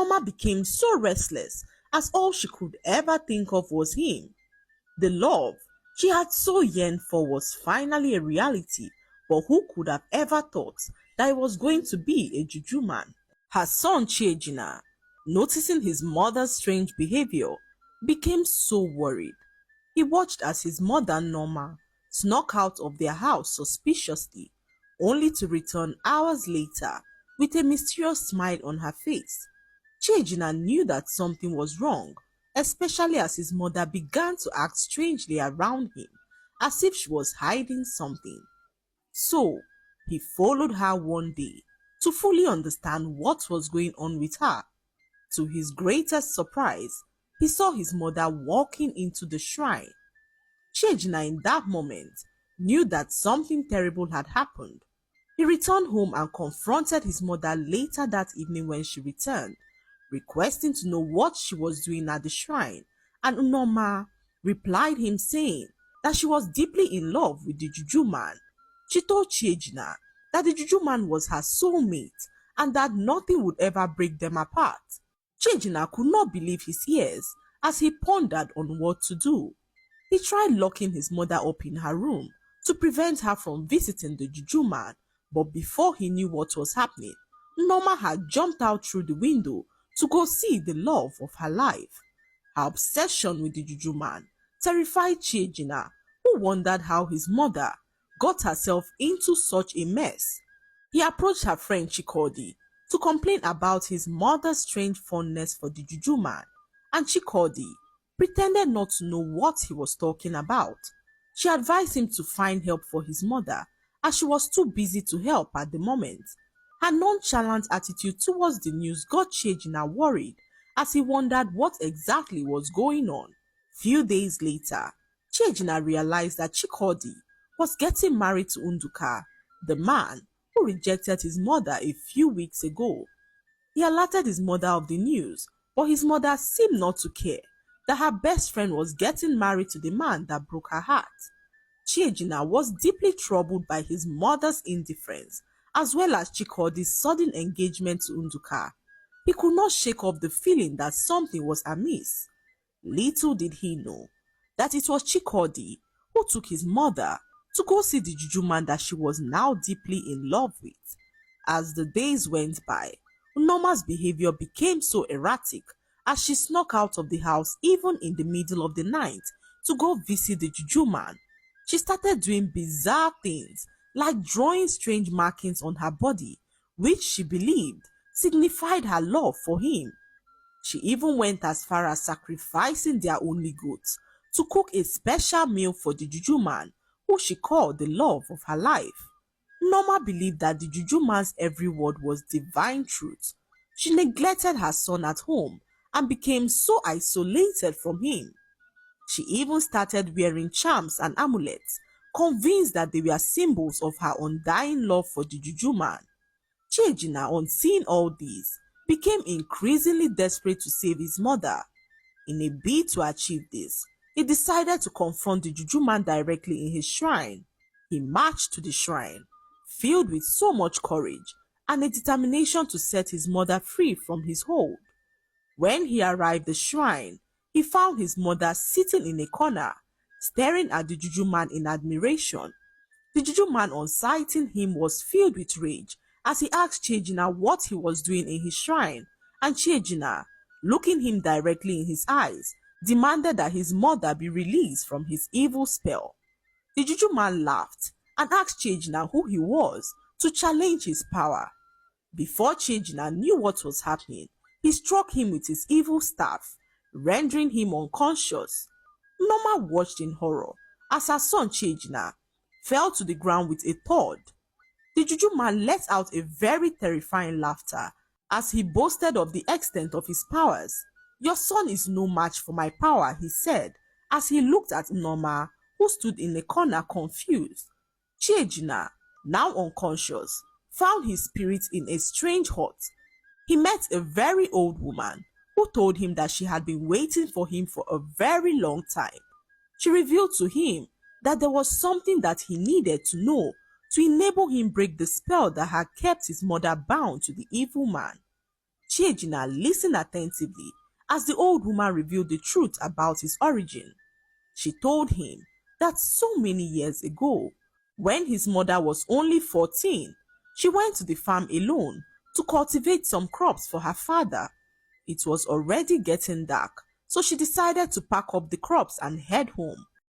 Norma became so restless as all she could ever think of was him. The love she had so yearned for was finally a reality, but who could have ever thought that it was going to be a juju man? Her son Chiejina, noticing his mother's strange behavior, became so worried. He watched as his mother Norma snuck out of their house suspiciously, only to return hours later with a mysterious smile on her face. Chiejina knew that something was wrong, especially as his mother began to act strangely around him, as if she was hiding something. So, he followed her one day to fully understand what was going on with her. To his greatest surprise, he saw his mother walking into the shrine. Chiejina in that moment knew that something terrible had happened. He returned home and confronted his mother later that evening when she returned, requesting to know what she was doing at the shrine, and Unoma replied him saying that she was deeply in love with the juju man. She told Chiejina that the juju man was her soulmate and that nothing would ever break them apart. Chiejina could not believe his ears as he pondered on what to do. He tried locking his mother up in her room to prevent her from visiting the juju man, but before he knew what was happening, Norma had jumped out through the window to go see the love of her life. Her obsession with the juju man terrified Chiejina, who wondered how his mother got herself into such a mess. He approached her friend Chikodi to complain about his mother's strange fondness for the juju man, and Chikodi pretended not to know what he was talking about. She advised him to find help for his mother as she was too busy to help at the moment. Her nonchalant attitude towards the news got Chiejina worried as he wondered what exactly was going on. Few days later, Chiejina realized that Chikodi was getting married to Unduka, the man who rejected his mother a few weeks ago. He alerted his mother of the news, but his mother seemed not to care that her best friend was getting married to the man that broke her heart. Chiejina was deeply troubled by his mother's indifference, as well as Chikodi's sudden engagement to Unduka. He could not shake off the feeling that something was amiss. Little did he know that it was Chikodi who took his mother to go see the juju man that she was now deeply in love with. As the days went by, Norma's behavior became so erratic as she snuck out of the house even in the middle of the night to go visit the juju man. She started doing bizarre things like drawing strange markings on her body, which she believed signified her love for him. She even went as far as sacrificing their only goat to cook a special meal for the juju man, who she called the love of her life. Norma believed that the juju man's every word was divine truth. She neglected her son at home and became so isolated from him. She even started wearing charms and amulets, convinced that they were symbols of her undying love for the juju man. Chiejina, on seeing all this, became increasingly desperate to save his mother. In a bid to achieve this, he decided to confront the juju man directly in his shrine. He marched to the shrine, filled with so much courage and a determination to set his mother free from his hold. When he arrived at the shrine, he found his mother sitting in a corner, staring at the juju man in admiration. The juju man, on sighting him, was filled with rage as he asked Chiejina what he was doing in his shrine, and Chiejina, looking him directly in his eyes, demanded that his mother be released from his evil spell. The juju man laughed and asked Chiejina who he was to challenge his power. Before Chiejina knew what was happening, he struck him with his evil staff, rendering him unconscious. Norma watched in horror as her son Chiejina fell to the ground with a thud. The juju man let out a very terrifying laughter as he boasted of the extent of his powers. "Your son is no match for my power," he said as he looked at Norma, who stood in a corner confused. Chiejina, now unconscious, found his spirit in a strange hut. He met a very old woman who told him that she had been waiting for him for a very long time. She revealed to him that there was something that he needed to know to enable him break the spell that had kept his mother bound to the evil man. Chiejina listened attentively as the old woman revealed the truth about his origin. She told him that so many years ago, when his mother was only 14, she went to the farm alone to cultivate some crops for her father. It was already getting dark, so she decided to pack up the crops and head home.